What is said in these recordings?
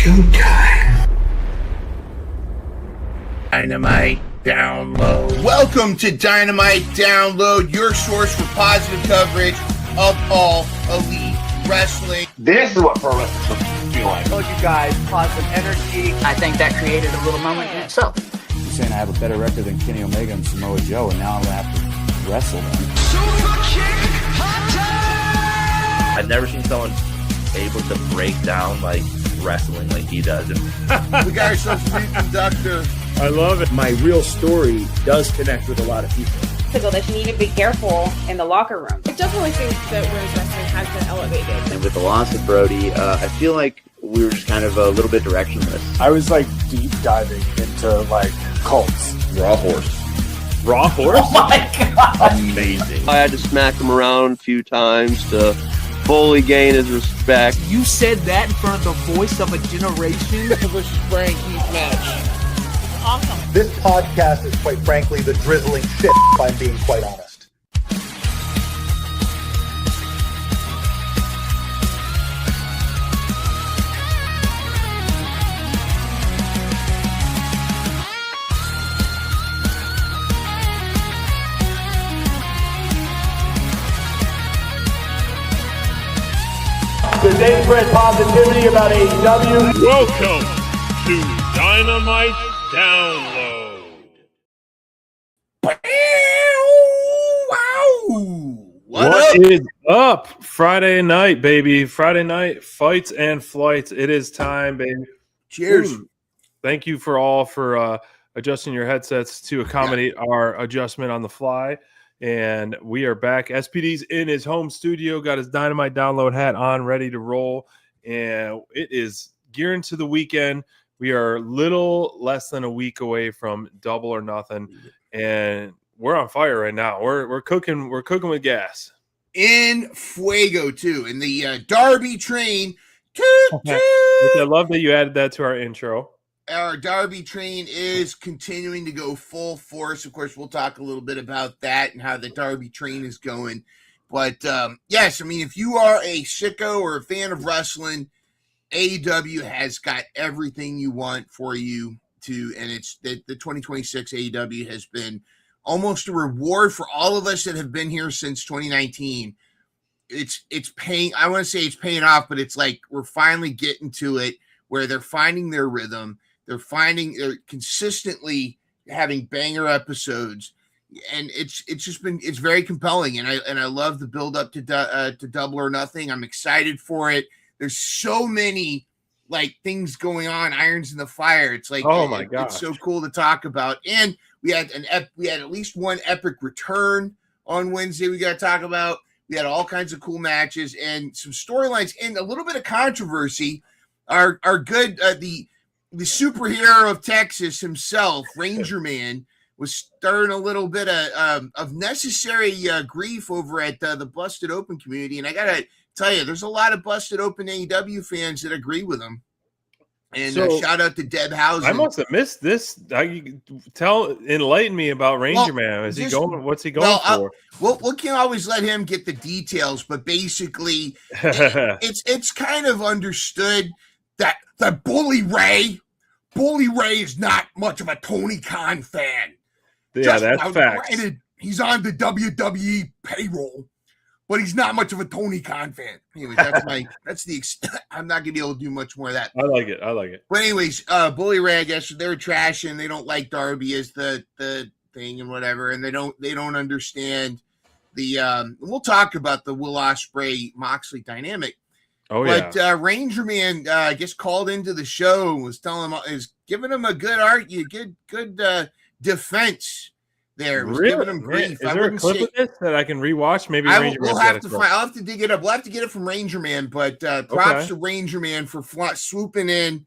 Showtime. Dynamite Download. Welcome to Dynamite Download, your source for positive coverage of all elite wrestling. This is what pro wrestling should feel like. I told you guys, positive energy. I think that created a little moment in itself. You're saying I have a better record than Kenny Omega and Samoa Joe, and now I'm going to have to wrestle them. Super kick, hot I've never seen someone able to break down like wrestling like he does. We got ourselves a new conductor. I love it. My real story does connect with a lot of people. So that you need to be careful in the locker room. I definitely think that women's wrestling has been elevated. And with the loss of Brody, I feel like we were just kind of a little bit directionless. I was like deep diving into like cults. Raw horse. Raw horse? Oh my God. Amazing. I had to smack him around a few times to fully gain his respect. You said that in front of the voice of a generation? versus Brian Keith match. Awesome. This podcast is quite frankly the drizzling shit, if I'm being quite honest. Today spread positivity about AEW. Welcome to Dynamite Download. What is up? Friday night, baby. Friday night fights and flights. It is time, baby. Cheers. Thank you for adjusting your headsets to accommodate our adjustment on the fly. And we are back. SPD's in his home studio, got his Dynamite Download hat on, ready to roll. And it is gearing to the weekend. We are little less than a week away from Double or Nothing, and we're on fire right now. We're cooking. We're cooking with gas. In fuego too, and the Darby train. I love that you added that to our intro. Our Darby train is continuing to go full force. Of course, we'll talk a little bit about that and how the Darby train is going. But yes, I mean, if you are a sicko or a fan of wrestling, AEW has got everything you want for you to, and it's the 2026 AEW has been almost a reward for all of us that have been here since 2019. It's paying. I want to say it's paying off, but it's like we're finally getting to it where they're finding their rhythm. They're consistently having banger episodes, and it's very compelling. And I love the build up to Double or Nothing. I'm excited for it. There's so many like things going on, irons in the fire. It's like, oh my God, it's so cool to talk about. And we had at least one epic return on Wednesday. We got to talk about. We had all kinds of cool matches and some storylines and a little bit of controversy. Our good the superhero of Texas himself, Ranger Man, was stirring a little bit of necessary grief over at the Busted Open community, and I gotta tell you, there's a lot of Busted Open AEW fans that agree with him. And shout out to Deb Housen. I must have missed this. Enlighten me about Ranger Man. Is he going? What's he going for? We can always let him get the details, but basically, it's kind of understood that Bully Ray is not much of a Tony Khan fan. Yeah, that's fact. He's on the WWE payroll, but he's not much of a Tony Khan fan. Anyways, that's the I'm not gonna be able to do much more of that. I like it. But anyways, Bully Ray, I guess they're trashing. They don't like Darby as the thing and whatever, and they don't understand the. We'll talk about the Will Ospreay Moxley dynamic. Oh yeah. But Ranger Man, I guess, called into the show and was giving him a good defense. There was giving him grief. Is there a clip of this that I can rewatch? Maybe I'll have to dig it up. We'll have to get it from Ranger Man. But props to Ranger Man for swooping in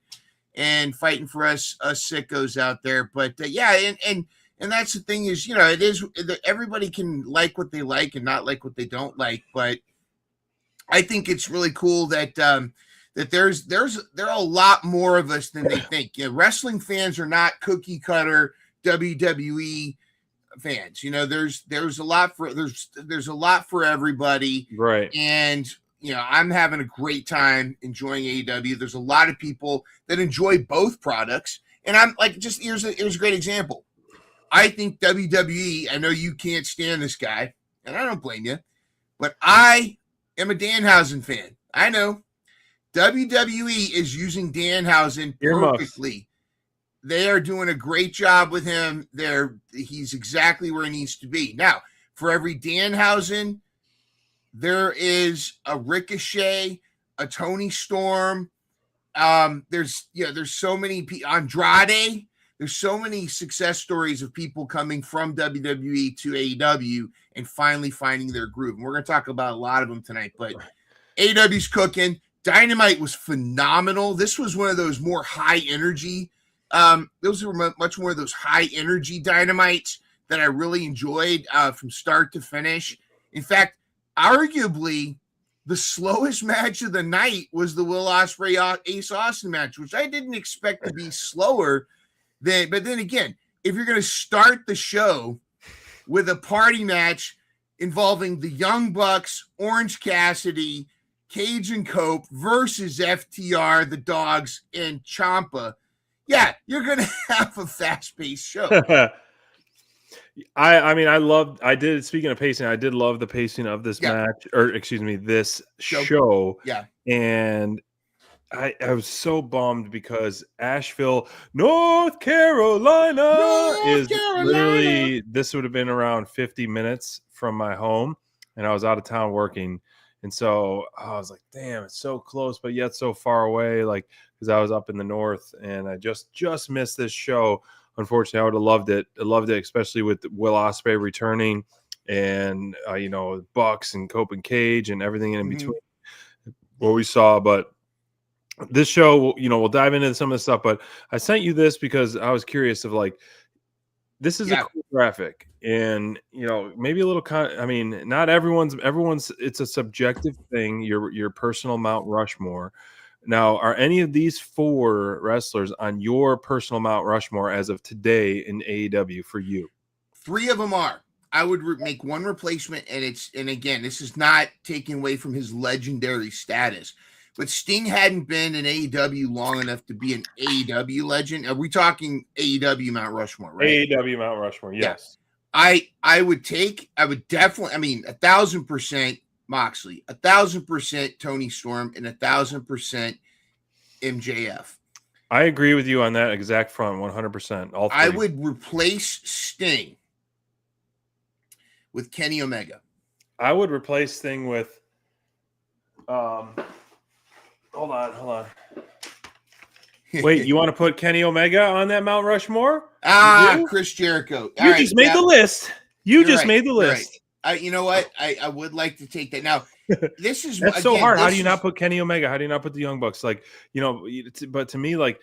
and fighting for us sickos out there. But yeah, and that's the thing is, it is everybody can like what they like and not like what they don't like. But I think it's really cool that that there are a lot more of us than they think. Wrestling fans are not cookie cutter WWE fans. There's a lot for everybody, right? And I'm having a great time enjoying AEW. There's a lot of people that enjoy both products. And I'm like, just here's a great example. I think WWE, I know you can't stand this guy, and I don't blame you, but I am a Danhausen fan. I know. WWE is using Danhausen perfectly. They are doing a great job with him. He's exactly where he needs to be. Now, for every Danhausen, there is a Ricochet, a Tony Storm. There's so many Andrade. There's so many success stories of people coming from WWE to AEW and finally finding their groove. And we're going to talk about a lot of them tonight, but AEW's cooking. Dynamite was phenomenal. This was one of those more high energy. Those were much more of those high energy Dynamites that I really enjoyed from start to finish. In fact, arguably the slowest match of the night was the Will Ospreay Ace Austin match, which I didn't expect to be slower. But then again, if you're going to start the show with a party match involving the Young Bucks, Orange Cassidy, Cage and Cope versus FTR, the Dogs, and Ciampa, yeah, you're going to have a fast-paced show. I did, speaking of pacing, I did love the pacing of this match, or excuse me, this show. Yeah. And I was so bummed because Asheville, North Carolina literally, this would have been around 50 minutes from my home, and I was out of town working. And so I was like, damn, it's so close, but yet so far away, like, because I was up in the north and I just missed this show. Unfortunately, I would have loved it. I loved it, especially with Will Ospreay returning and, Bucks and Cope and Cage and everything in between what we saw. But this show, we'll dive into some of the stuff, but I sent you this because I was curious of like, this is a cool graphic and, maybe a little not everyone's, it's a subjective thing. Your personal Mount Rushmore. Now, are any of these 4 wrestlers on your personal Mount Rushmore as of today in AEW for you? 3 of them are. I would make one replacement, and again, this is not taking away from his legendary status, but Sting hadn't been in AEW long enough to be an AEW legend. Are we talking AEW Mount Rushmore, right? AEW Mount Rushmore, yes. Yeah. I would definitely, 1,000% Moxley, 1,000% Tony Storm, and 1,000% MJF. I agree with you on that exact front, 100%. All 3. I would replace Sting with Kenny Omega. I would replace Sting with hold on. Wait, you want to put Kenny Omega on that Mount Rushmore? Chris Jericho. You just made the list. You just made the list. Right. You know what? I would like to take that. Now, this is that's so hard. How do you not put Kenny Omega? How do you not put the Young Bucks? Like, but to me, like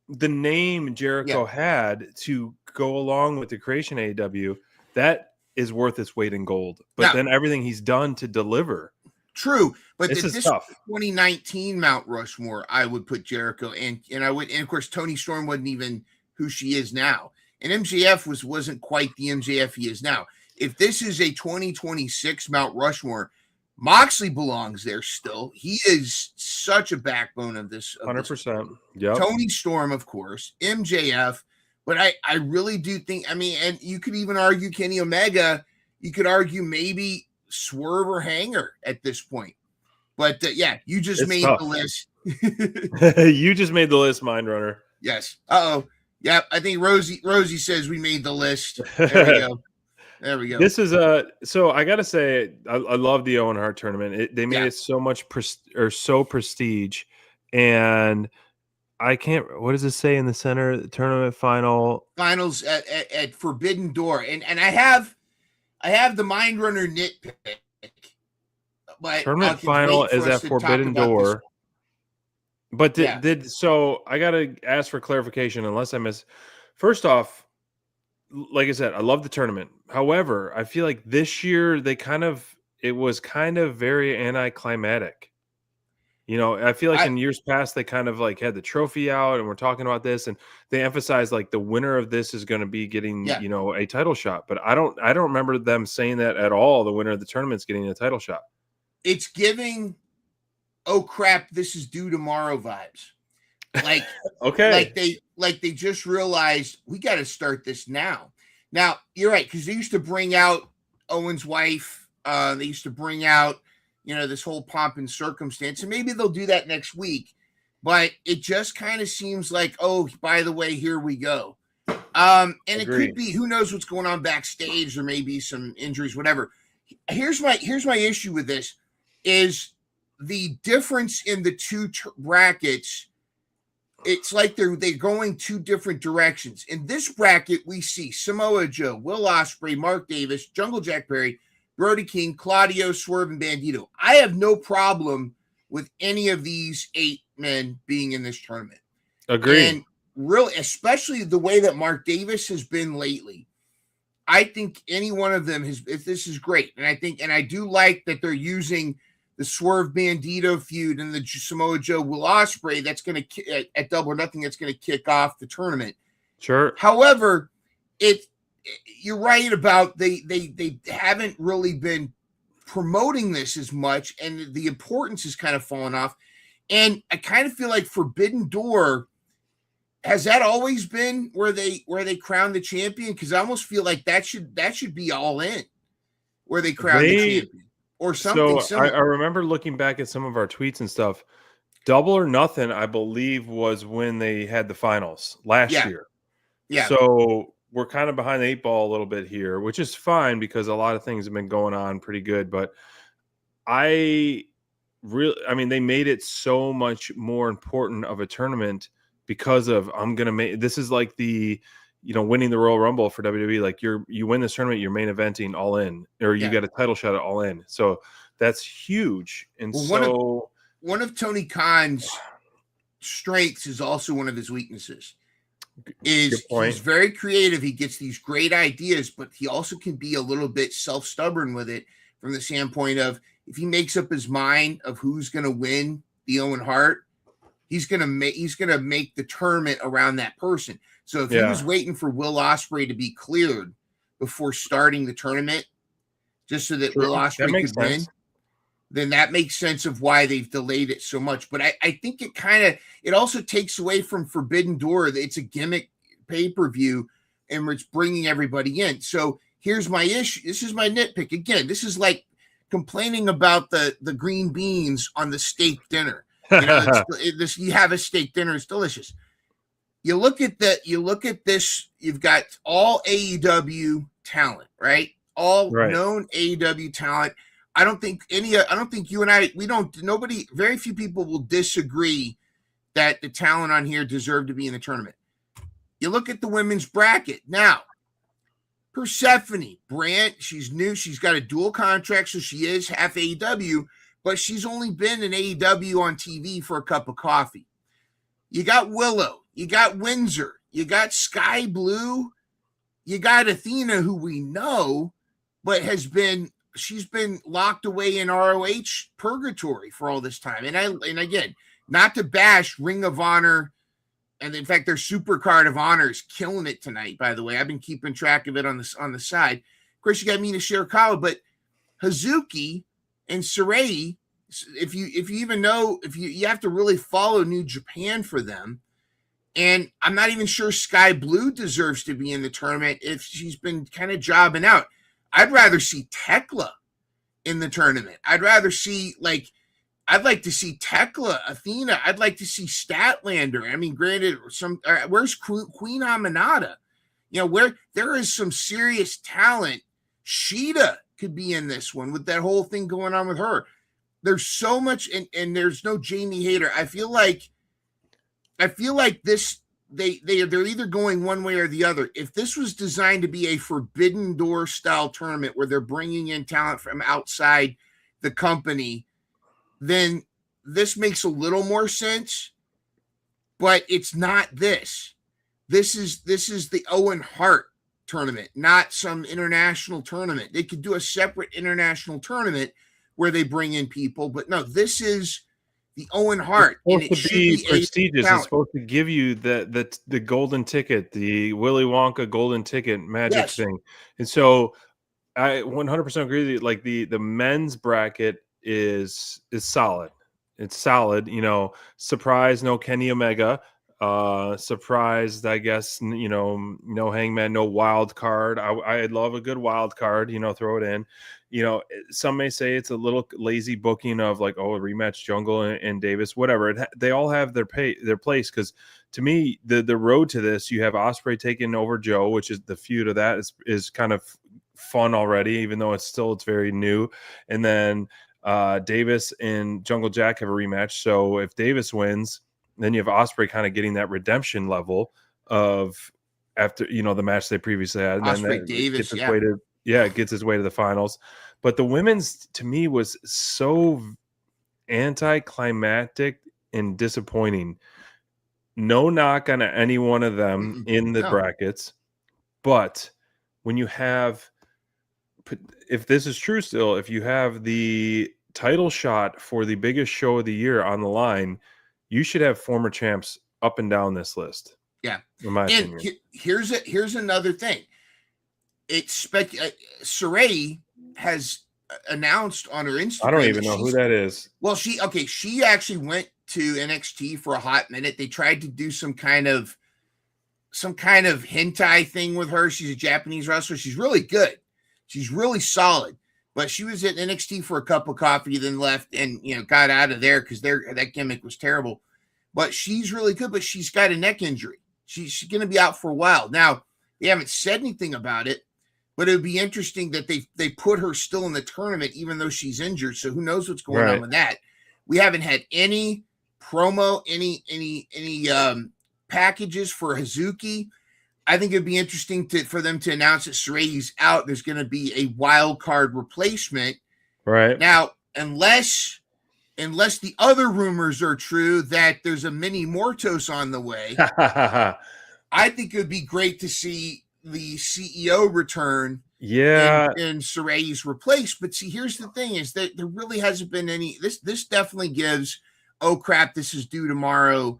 the name Jericho had to go along with the creation of AEW, that is worth its weight in gold. But then everything he's done to deliver. True, but this is tough. 2019 Mount Rushmore, I would put Jericho, and of course Tony Storm wasn't even who she is now, and MJF wasn't quite the MJF he is now. If this is a 2026 Mount Rushmore, Moxley belongs there still. He is such a backbone of this. 100%. Yeah. Tony Storm, of course, MJF, but I really do think. And you could even argue Kenny Omega. You could argue maybe Swerve or Hanger at this point. But you just made the list. You just made the list, Mind Runner. Yes. Yeah, I think Rosie says we made the list. There we go. There we go. This is so I gotta say I love the Owen Hart tournament. They made it so much so prestige, and I can't. What does it say in the center? The tournament finals at Forbidden Door, and I have the Mind Runner nitpick. But tournament final is at Forbidden Door. But did so? I gotta ask for clarification, unless I miss. First off, like I said, I love the tournament. However, I feel like this year it was kind of very anticlimactic. I feel like in years past they kind of like had the trophy out and we're talking about this, and they emphasized like the winner of this is going to be getting a title shot. But I don't remember them saying that at all. The winner of the tournament's getting a title shot. It's giving oh crap, this is due tomorrow vibes. Like, okay, like they just realized we got to start this now. Now you're right, because they used to bring out Owen's wife. They used to bring out, this whole pomp and circumstance, and maybe they'll do that next week. But it just kind of seems like, oh, by the way, here we go. And it could be, who knows what's going on backstage, or maybe some injuries, whatever. Here's my issue with this is the difference in the two brackets. It's like they're going two different directions. In this bracket, we see Samoa Joe, Will Ospreay, Mark Davis, Jungle Jack Perry, Brody King, Claudio, Swerve, and Bandito. I have no problem with any of these 8 men being in this tournament. Agreed. And really, especially the way that Mark Davis has been lately, I think any one of them this is great. And I do like that they're using the Swerve Bandito feud and the Samoa Joe Will Ospreay that's going to at Double or Nothing, that's going to kick off the tournament. Sure. However, you're right about they haven't really been promoting this as much, and the importance has kind of fallen off. And I kind of feel like Forbidden Door, has that always been where they crown the champion? Because I almost feel like that should be All In, where they crown the champion. Or something similar. I remember looking back at some of our tweets and stuff. Double or Nothing, I believe, was when they had the finals last year. Yeah. So we're kind of behind the 8 ball a little bit here, which is fine because a lot of things have been going on pretty good. But they made it so much more important of a tournament because of this is like the winning the Royal Rumble for WWE. Like you win this tournament, you're main eventing All In, or you get a title shot at All In. So that's huge. And one of Tony Khan's strengths is also one of his weaknesses. He's very creative. He gets these great ideas, but he also can be a little bit self-stubborn with it, from the standpoint of, if he makes up his mind of who's going to win the Owen Hart, he's going to make the tournament around that person. So if he was waiting for Will Ospreay to be cleared before starting the tournament, just so that Will Ospreay could win, then that makes sense of why they've delayed it so much. But I think it also takes away from Forbidden Door. It's a gimmick pay-per-view, and it's bringing everybody in. So here's my issue. This is my nitpick. Again, this is like complaining about the green beans on the steak dinner. You have a steak dinner, it's delicious. You look at this, you've got all AEW talent, right? All known AEW talent. I don't think you and I, very few people will disagree that the talent on here deserve to be in the tournament. You look at the women's bracket. Now, Persephone Brandt, she's new. She's got a dual contract, so she is half AEW, but she's only been in AEW on TV for a cup of coffee. You got Willow. You got Windsor. You got Sky Blue. You got Athena, who we know, but she's been locked away in ROH purgatory for all this time. And again, not to bash Ring of Honor, and in fact, their Super Card of Honor is killing it tonight, by the way. I've been keeping track of it on the side. Of course, you got Mina Shirakawa, but Hazuki and Sarei, if you even know, you have to really follow New Japan for them. And I'm not even sure Sky Blue deserves to be in the tournament if she's been kind of jobbing out. I'd rather see Tekla in the tournament. I'd like to see Tekla, Athena. I'd like to see Statlander. I mean, granted, where's Queen Aminata? Where there is some serious talent. Sheeta could be in this one with that whole thing going on with her. There's so much, and there's no Jamie Hayter. I feel like this, they're either going one way or the other. If this was designed to be a Forbidden Door style tournament where they're bringing in talent from outside the company, then this makes a little more sense. But it's not this. This is the Owen Hart tournament, not some international tournament. They could do a separate international tournament where they bring in people, but no, this is the Owen Hart. It's supposed to be prestigious. It's supposed to give you the golden ticket, the Willy Wonka golden ticket magic thing. And so I 100% agree with you. Like the men's bracket is solid. it's solid. Surprise, no Kenny Omega. Surprised, I guess. No Hangman, no wild card. I'd love a good wild card. Throw it in. Some may say it's a little lazy booking of like, rematch Jungle and Davis, whatever. They all have their place, because to me, the road to this, you have Ospreay taking over Joe, which is the feud of that is kind of fun already, even though it's very new. And then Davis and Jungle Jack have a rematch. So if Davis wins, then you have Ospreay kind of getting that redemption level of after the match they previously had. And Ospreay then Davis, it gets its way to the finals. But the women's, to me, was so anticlimactic and disappointing. No knock on any one of them in the brackets, but when you have, if this is true still, if you have the title shot for the biggest show of the year on the line, you should have former champs up and down this list. Yeah, in my opinion. Here's another thing. It's Sarray has announced on her Instagram. I don't even know who that is. Well, she actually went to NXT for a hot minute. They tried to do some kind of hentai thing with her. She's a Japanese wrestler. She's really good. She's really solid. But she was at NXT for a cup of coffee, then left and got out of there because that gimmick was terrible. But she's really good. But she's got a neck injury. She's going to be out for a while. Now, they haven't said anything about it, but it would be interesting that they put her still in the tournament even though she's injured. So who knows what's going on with that? We haven't had any promo, any packages for Hazuki. I think it'd be interesting for them to announce that Saray's out. There's going to be a wild card replacement. Right. Now, unless the other rumors are true that there's a mini Mortos on the way, I think it would be great to see the CEO return. Yeah. And Saray's replaced. But see, here's the thing is that there really hasn't been any, this definitely gives, oh crap, this is due tomorrow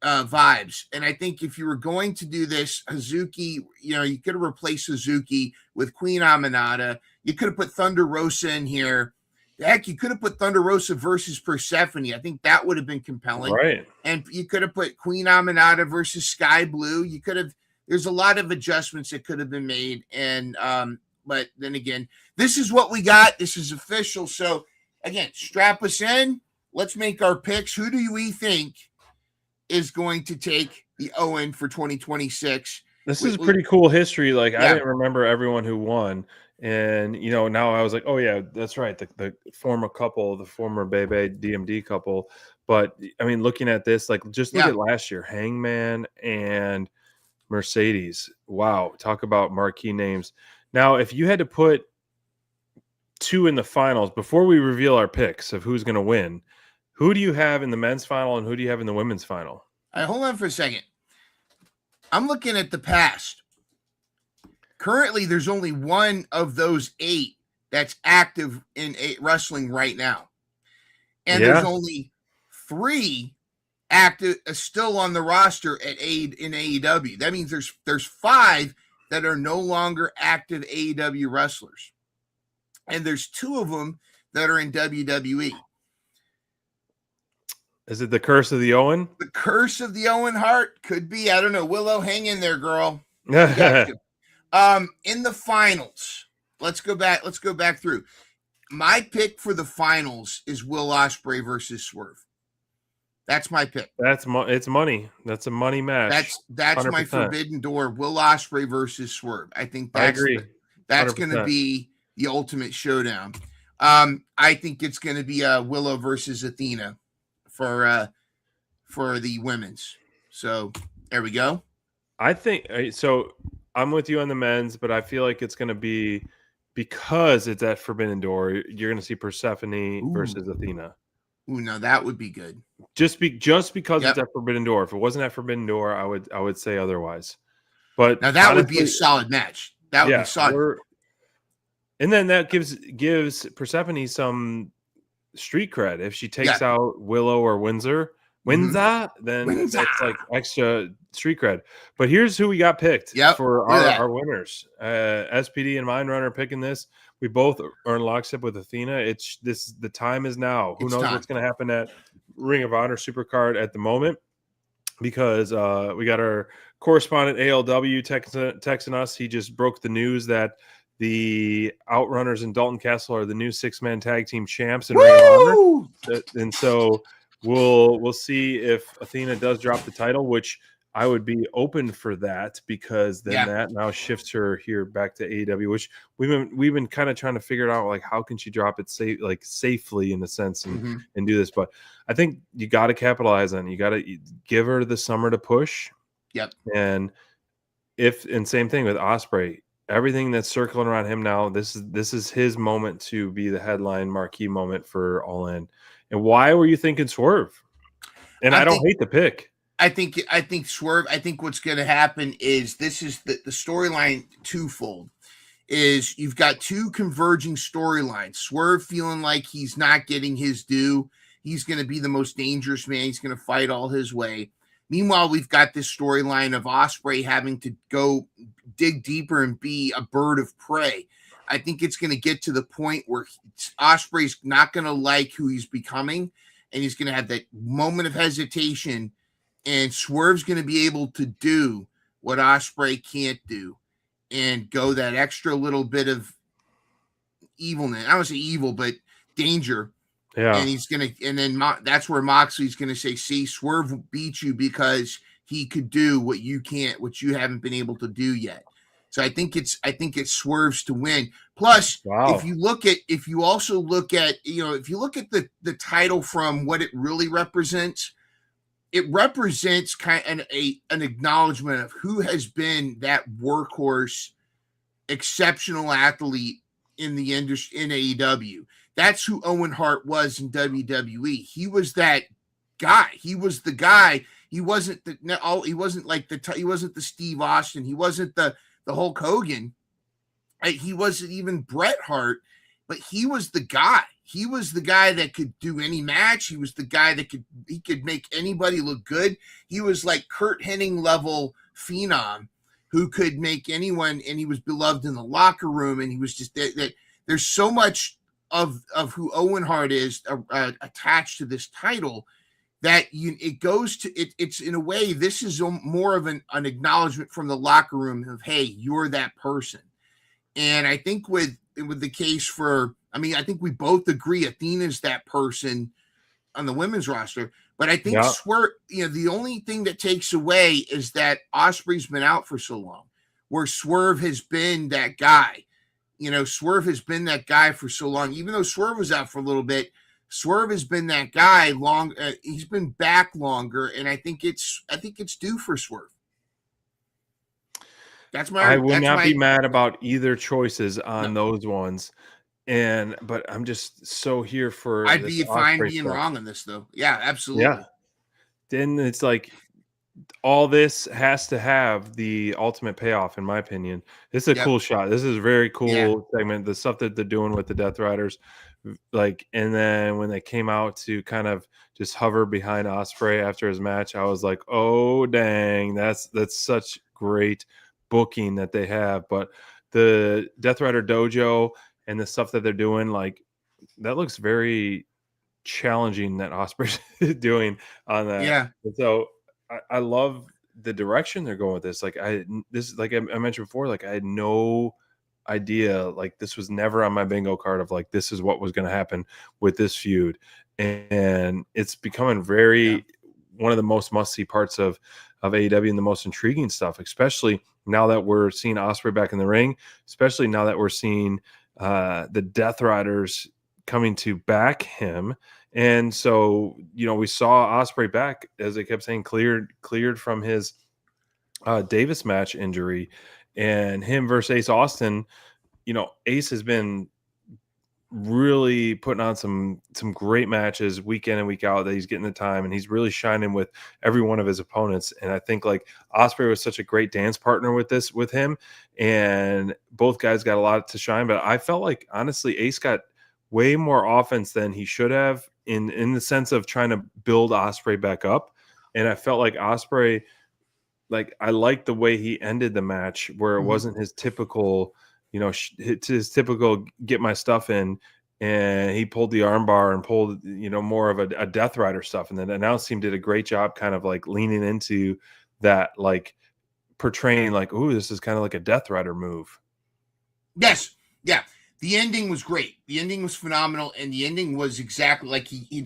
vibes. And I think if you were going to do this, Hazuki, you could have replaced Hazuki with Queen Aminata. You could have put Thunder Rosa in here. Heck, you could have put Thunder Rosa versus Persephone. I think that would have been compelling. Right. And you could have put Queen Aminata versus Sky Blue. You could have, there's a lot of adjustments that could have been made. And, but then again, this is what we got. This is official. So again, strap us in. Let's make our picks. Who do we think is going to take the Owen for 2026? This is pretty cool history. Like, I didn't remember everyone who won. And, now I was like, oh, yeah, that's right. The former couple, the former Bebe DMD couple. But, I mean, looking at this, like, just look at last year, Hangman and Mercedes. Wow. Talk about marquee names. Now, if you had to put two in the finals, before we reveal our picks of who's going to win, who do you have in the men's final and who do you have in the women's final? All right, hold on for a second. I'm looking at the past. Currently, there's only one of those 8 that's active in wrestling right now. And there's only 3 active still on the roster in AEW. That means there's 5 that are no longer active AEW wrestlers. And there's 2 of them that are in WWE. Is it the curse of the Owen? The curse of the Owen Hart could be. I don't know. Willow, hang in there, girl. In the finals, let's go back through. My pick for the finals is Will Ospreay versus Swerve. That's my pick. It's money. That's a money match. That's 100%. my forbidden door. Will Ospreay versus Swerve. I think I agree. That's going to be the ultimate showdown. I think it's going to be Willow versus Athena for the women's. So there we go. I think so. I'm with you on the men's, but I feel like it's going to be, because it's at Forbidden Door, you're going to see Persephone versus Athena. Ooh, now that would be good. Just because it's at Forbidden Door. If it wasn't at Forbidden Door, I would say otherwise. But now that would be a solid match. That would be solid. And then that gives Persephone some street cred. If she takes out Willow or Windsor, then that's like extra street cred. But here's who we got picked for our winners. SPD and Mindrunner picking this. We both are in lockstep with Athena. The time is now. Who knows what's going to happen at Ring of Honor Supercard at the moment because we got our correspondent ALW texting us. He just broke the news that the Outrunners and Dalton Castle are the new 6-man tag team champs in Ring of Honor, and so we'll see if Athena does drop the title, which I would be open for that because then that now shifts her here back to AEW, which we've been kind of trying to figure out, like, how can she drop it safely in a sense and do this. But I think you got to capitalize on it. You got to give her the summer to push. Yep. And same thing with Ospreay. Everything that's circling around him now, this is his moment to be the headline marquee moment for All In. And why were you thinking Swerve? And I don't hate the pick. I think Swerve. I think what's going to happen is this is the storyline twofold. Is you've got two converging storylines. Swerve feeling like he's not getting his due. He's going to be the most dangerous man. He's going to fight all his way. Meanwhile, we've got this storyline of Ospreay having to go dig deeper and be a bird of prey. I think it's going to get to the point where Ospreay's not going to like who he's becoming, and he's going to have that moment of hesitation. And Swerve's going to be able to do what Ospreay can't do and go that extra little bit of evilness. I don't want to say evil, but danger. Yeah. And he's going to, and then that's where Moxley's going to say, see, Swerve beat you because he could do what you can't, what you haven't been able to do yet. So I think it's Swerve's to win. Plus, if you also look at the title from what it really represents, it represents kind of an acknowledgement of who has been that workhorse, exceptional athlete in the industry in AEW. That's who Owen Hart was in WWE. He was that guy. He was the guy. He wasn't he wasn't the Steve Austin. He wasn't the Hulk Hogan. He wasn't even Bret Hart, but he was the guy. He was the guy that could do any match. He was the guy that could make anybody look good. He was like Kurt Hennig level phenom who could make anyone, and he was beloved in the locker room. And he was just that there's so much of who Owen Hart is attached to this title that it goes to it's in a way, this is more of an acknowledgement from the locker room of, hey, you're that person. And I think with the case for, I think we both agree Athena's that person on the women's roster, but I think Swerve, the only thing that takes away is that Ospreay's been out for so long, where Swerve has been that guy. Swerve has been that guy for so long. Even though Swerve was out for a little bit, Swerve has been that guy long. He's been back longer, and I think it's due for Swerve. I would not be mad about either choices on those ones. But I'm just so here for. I'd be fine being wrong on this, though. Yeah, absolutely. Yeah. Then it's like all this has to have the ultimate payoff, in my opinion. This is a cool shot. This is a very cool segment. The stuff that they're doing with the Death Riders, and then when they came out to kind of just hover behind Ospreay after his match, I was like, oh dang, that's such great booking that they have. But the Death Rider Dojo and the stuff that they're doing, that looks very challenging that Ospreay's doing on that. Yeah. And so I love the direction they're going with this. I mentioned before, I had no idea, this was never on my bingo card of this is what was going to happen with this feud. And it's becoming one of the most must-see parts of AEW and the most intriguing stuff, especially now that we're seeing Ospreay back in the ring, especially now that we're seeing the Death Riders coming to back him. And so, we saw Ospreay back, as they kept saying, cleared from his Davis match injury, and him versus Ace Austin. Ace has been really putting on some great matches week in and week out, that he's getting the time, and he's really shining with every one of his opponents. And I think Ospreay was such a great dance partner with him, and both guys got a lot to shine. But I felt like, honestly, Ace got way more offense than he should have in the sense of trying to build Ospreay back up. And I felt like Ospreay, I liked the way he ended the match, where it wasn't his typical, his typical get my stuff in. and he pulled the armbar and pulled, more of a Death Rider stuff. And then the announce team did a great job kind of like leaning into that, like portraying like, ooh, this is kind of like a Death Rider move. Yes. Yeah. The ending was great. The ending was phenomenal. And the ending was exactly like he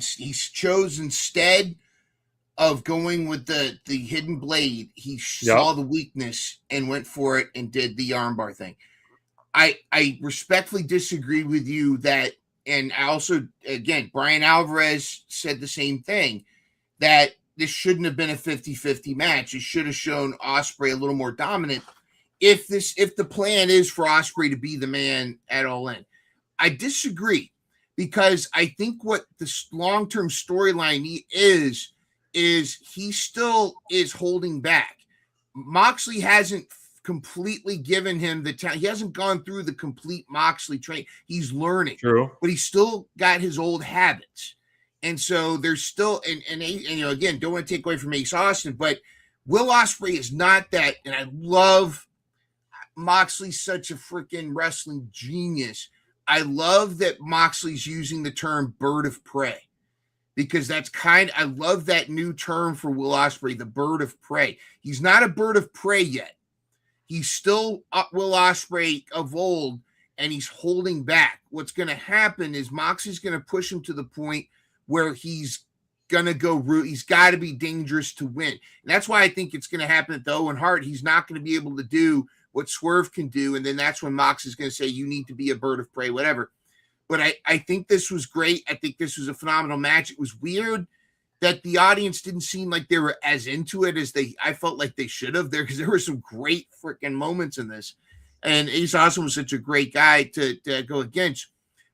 chose, instead of going with the hidden blade, he saw the weakness and went for it and did the armbar thing. I respectfully disagree with you that, and I also, again, Brian Alvarez said the same thing, that this shouldn't have been a 50-50 match. It should have shown Ospreay a little more dominant if the plan is for Ospreay to be the man at All In. I disagree, because I think what the long-term storyline is he still is holding back. Moxley hasn't completely given him the time. He hasn't gone through the complete Moxley train. He's learning. True. But he's still got his old habits. And so there's still, and again, don't want to take away from Ace Austin, but Will Ospreay is not that. And I love Moxley's such a freaking wrestling genius. I love that Moxley's using the term bird of prey, because I love that new term for Will Ospreay, the bird of prey. He's not a bird of prey yet. He's still Will Ospreay of old, and he's holding back. What's going to happen is Moxley's going to push him to the point where he's going to go root. He's got to be dangerous to win. And that's why I think it's going to happen at the Owen Hart. He's not going to be able to do what Swerve can do, and then that's when Moxley's going to say, you need to be a bird of prey, whatever. But I think this was great. I think this was a phenomenal match. It was weird that the audience didn't seem like they were as into it as I felt like they should have there, because there were some great freaking moments in this. And Ace Austin was such a great guy to go against.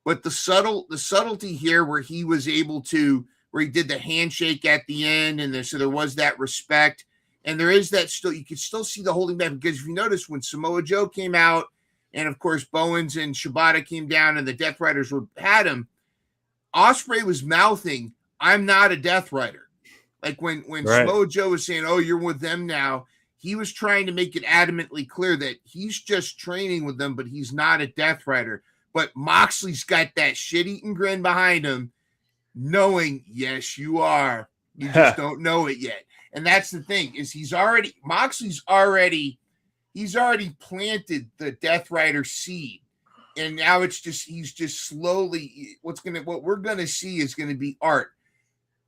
But the subtlety here where he was able to, where he did the handshake at the end, and so there was that respect. And there is that still, you can still see the holding back, because if you notice when Samoa Joe came out, and of course Bowens and Shibata came down and the Death Riders had him, Ospreay was mouthing, I'm not a Death Rider. Like when Right. Samoa Joe was saying, oh, you're with them now, he was trying to make it adamantly clear that he's just training with them, but he's not a Death Rider. But Moxley's got that shit-eating grin behind him, knowing, yes, you are. You just don't know it yet. And that's the thing, is Moxley's already planted the Death Rider seed. And now he's just slowly, what we're going to see is going to be art.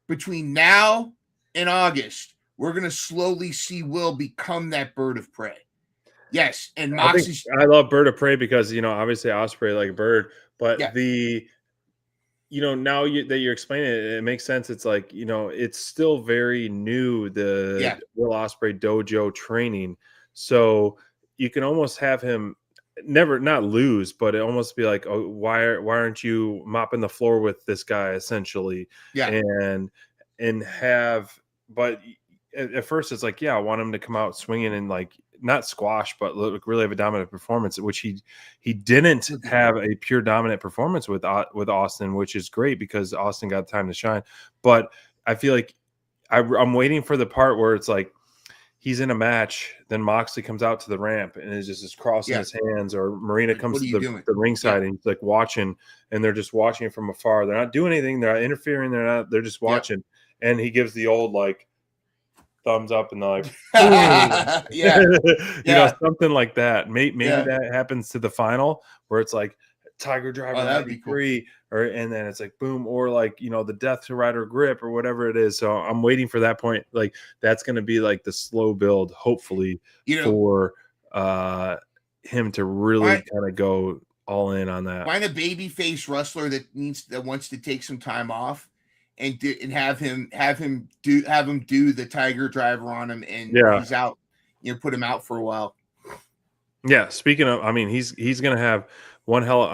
Between now and August, we're going to slowly see Will become that bird of prey. Yes, and Moxley's. I love bird of prey because, obviously Ospreay like a bird, but now that you're explaining it, it makes sense. It's like, it's still very new, the Will Ospreay dojo training. So you can almost have him not lose, but it almost be like, oh, why aren't you mopping the floor with this guy, essentially? But at first it's like, I want him to come out swinging and like not squash, but look, really have a dominant performance, which he didn't have a pure dominant performance with Austin, which is great because Austin got time to shine. But I feel like I'm waiting for the part where it's like, he's in a match, then Moxley comes out to the ramp and is just crossing his hands, or Marina comes to the ringside and he's like watching, and they're just watching from afar. They're not doing anything. They're not interfering. They're just watching. And he gives the old like thumbs up and they're like, something like that. Maybe that happens to the final where it's like Tiger Driver, that'd be free, cool. And then it's like boom, or like the Death Rider grip or whatever it is. So I'm waiting for that point. Like that's going to be like the slow build, hopefully, for him to really kind of go all in on that. Find a babyface wrestler that wants to take some time off, and have him do the Tiger Driver on him, and he's out. Put him out for a while. Yeah. Speaking of, he's going to have one hell.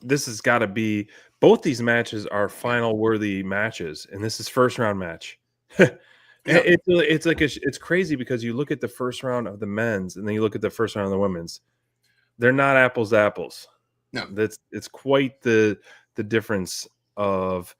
This has got to be. Both these matches are final worthy matches, and this is first round match. It's crazy because you look at the first round of the men's, and then you look at the first round of the women's. They're not apples to apples. No, it's quite the difference of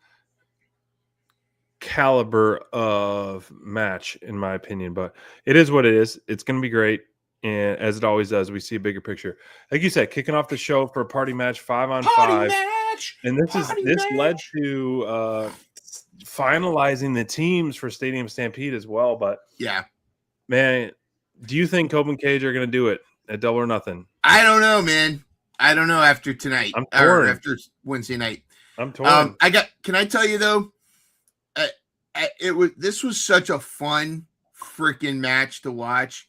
caliber of match, in my opinion. But it is what it is. It's going to be great. And as it always does, we see a bigger picture. Like you said, kicking off the show for a party match, 5-on-5. match. And this led to finalizing the teams for Stadium Stampede as well. But yeah, man, do you think Cope and Cage are going to do it at Double or Nothing? I don't know, man. I don't know after tonight I'm torn. or after Wednesday night. I'm torn. Can I tell you though? This was such a fun freaking match to watch.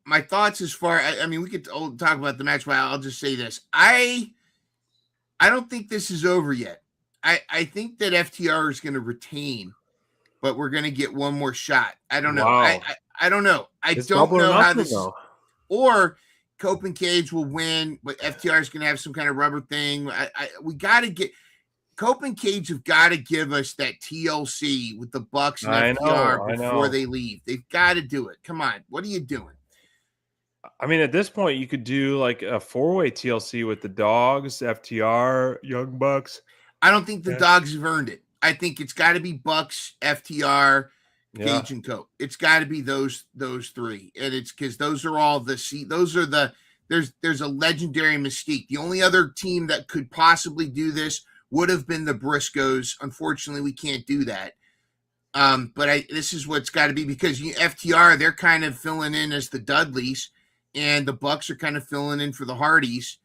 My thoughts as far, I mean, we could talk about the match, but I'll just say this. I don't think this is over yet. I think that FTR is going to retain, but we're going to get one more shot. I don't know. Wow. I don't know. I don't know how this, or Cope and Cage will win, but FTR is going to have some kind of rubber thing. We got to get Cope and Cage have got to give us that TLC with the Bucks and FTR before they leave. They've got to do it. Come on. What are you doing? I mean, at this point, you could do like a 4-way TLC with the Dogs, FTR, Young Bucks. I don't think the Dogs have earned it. I think it's got to be Bucks, FTR, Cage, and Cope. It's got to be those three, and it's because those are all those are the there's a legendary mystique. The only other team that could possibly do this would have been the Briscoes. Unfortunately, we can't do that. But this is what's got to be, because FTR, they're kind of filling in as the Dudleys, and the Bucks are kind of filling in for the Hardys.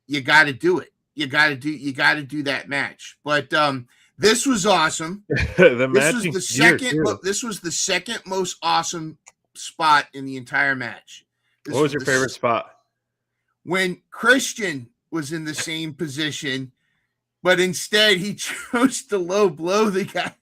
You got to do it. You got to do that match. But this was awesome. This was the second most awesome spot in the entire match. What was your favorite spot? When Christian was in the same position, but instead he chose to low blow the guy.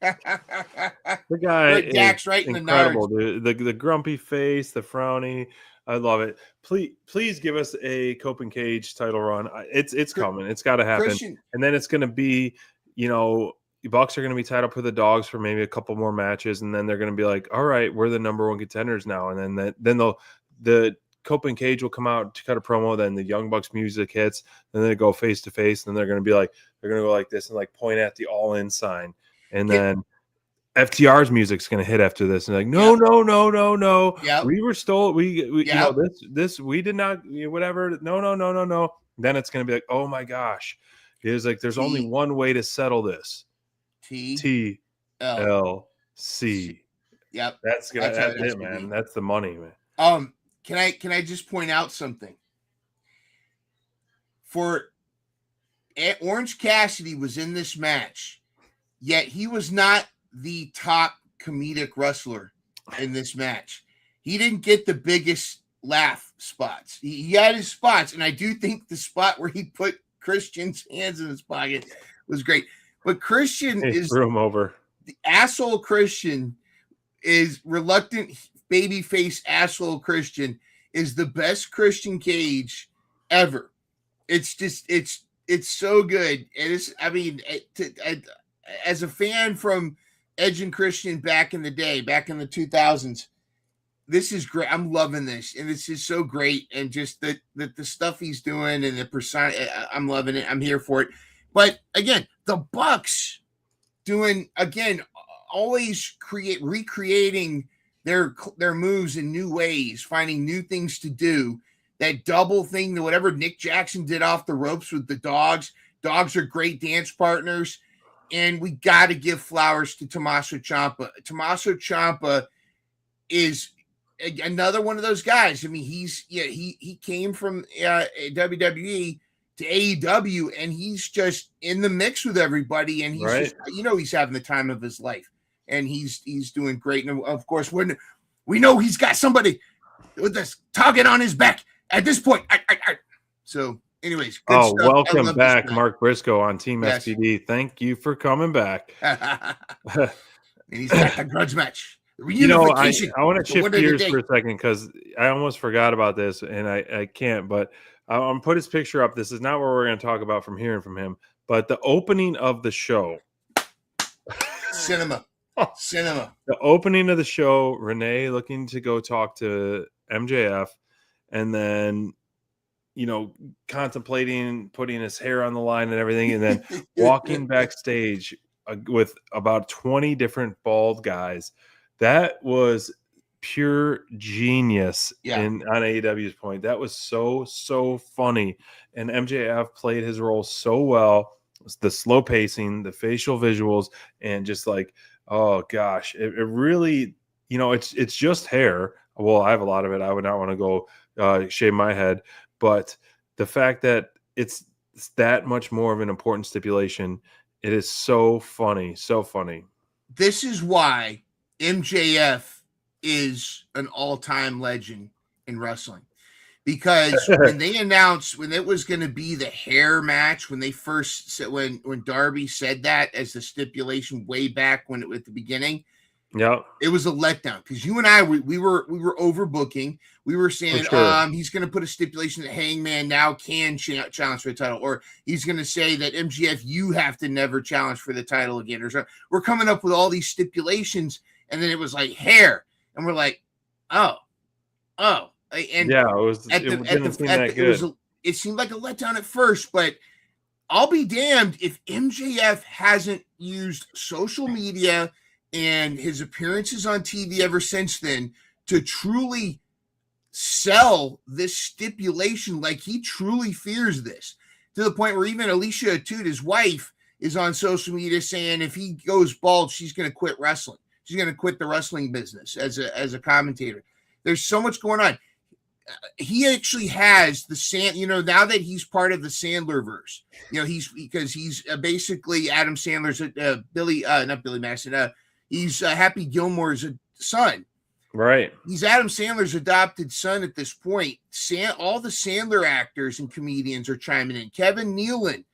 The guy Dax right in incredible, dude. The grumpy face, the frowny. I love it. Please give us a Cope and Cage title run. It's coming. It's got to happen. And then it's going to be, the Bucks are going to be tied up with the Dogs for maybe a couple more matches, and then they're going to be like, all right, we're the number one contenders now. And then the Cope and Cage will come out to cut a promo. Then the Young Bucks music hits. Then they go face to face. And they're going to be like, they're going to go like this and like point at the all in sign. And then FTR's music's going to hit after this. And like, no. Yep. We were stole. We this we did not, whatever. No. Then it's going to be like, oh my gosh. It is like, there's only one way to settle this. TLC. Yep. That's it, man. That's the money, man. Can I just point out something? Orange Cassidy was in this match, yet he was not the top comedic wrestler in this match. He didn't get the biggest laugh spots. He had his spots, and I do think the spot where he put Christian's hands in his pocket was great. But Christian threw him over. The asshole Christian is reluctant babyface asshole Christian is the best Christian Cage ever. It's just it's so good. And it's, I mean, as a fan from Edge and Christian back in the day, back in the 2000s, this is great. I'm loving this, and it's just so great. And just the stuff he's doing and the persona, I'm loving it. I'm here for it. But again, the Bucks doing always recreating their moves in new ways, finding new things to do. That double thing, that whatever Nick Jackson did off the ropes with the Dogs. Dogs are great dance partners, and we got to give flowers to Tommaso Ciampa. Tommaso Ciampa is another one of those guys. I mean, he came from WWE to AEW, and he's just in the mix with everybody, and he's just, he's having the time of his life, and he's doing great. And of course, when we know he's got somebody with this target on his back at this point. So, anyways, good stuff. Welcome back, Mark Briscoe on Team SPD. Thank you for coming back. And he's got a grudge match. I want to shift gears for a second because I almost forgot about this, and I can't, but I'm put his picture up. This is not what we're going to talk about from hearing from him, but the opening of the show. Cinema. The opening of the show, Renee looking to go talk to MJF, and then, contemplating putting his hair on the line and everything, and then walking backstage with about 20 different bald guys. That was pure genius Yeah. on AEW's point. That was so funny. And MJF played his role so well. The slow pacing, the facial visuals, and just like, oh gosh, it really, it's just hair. Well, I have a lot of it. I would not want to go shave my head, but the fact that it's that much more of an important stipulation, it is so funny. This is why MJF is an all-time legend in wrestling. Because when they announced when it was going to be the hair match, when they first said, when Darby said that as the stipulation way back when at the beginning, it was a letdown because you and I we were overbooking. We were saying he's going to put a stipulation that Hangman now can challenge for the title, or he's going to say that MJF you have to never challenge for the title again, or something. We're coming up with all these stipulations, and then it was like hair, and we're like, oh. And it seemed like a letdown at first, but I'll be damned if MJF hasn't used social media and his appearances on TV ever since then to truly sell this stipulation like he truly fears this, to the point where even Alicia Atud, his wife, is on social media saying if he goes bald, she's going to quit wrestling. She's going to quit the wrestling business as a commentator. There's so much going on. He actually has now that he's part of the Sandlerverse, he's basically Adam Sandler's not Billy Madison. He's Happy Gilmore's son. Right. He's Adam Sandler's adopted son at this point. All the Sandler actors and comedians are chiming in. Kevin Nealon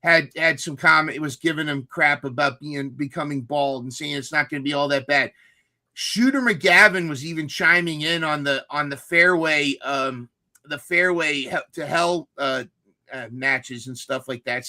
had some comment. It was giving him crap about becoming bald and saying it's not going to be all that bad. Shooter McGavin was even chiming in on the fairway to hell matches and stuff like that.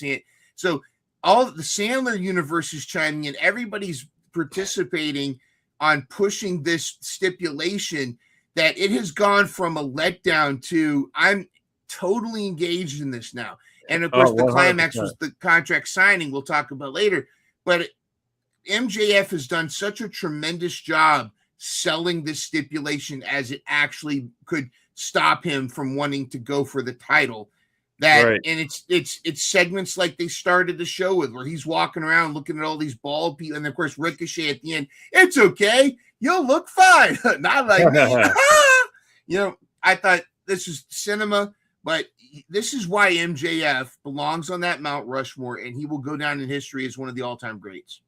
So all the Sandler universe is chiming in. Everybody's participating on pushing this stipulation that it has gone from a letdown to I'm totally engaged in this now. And of course, the climax was the contract signing. We'll talk about later, but MJF has done such a tremendous job selling this stipulation as it actually could stop him from wanting to go for the title. And it's segments like they started the show with, where he's walking around looking at all these bald people, and of course Ricochet at the end. It's okay, you'll look fine. Not like me. I thought this is cinema, but this is why MJF belongs on that Mount Rushmore, and he will go down in history as one of the all-time greats.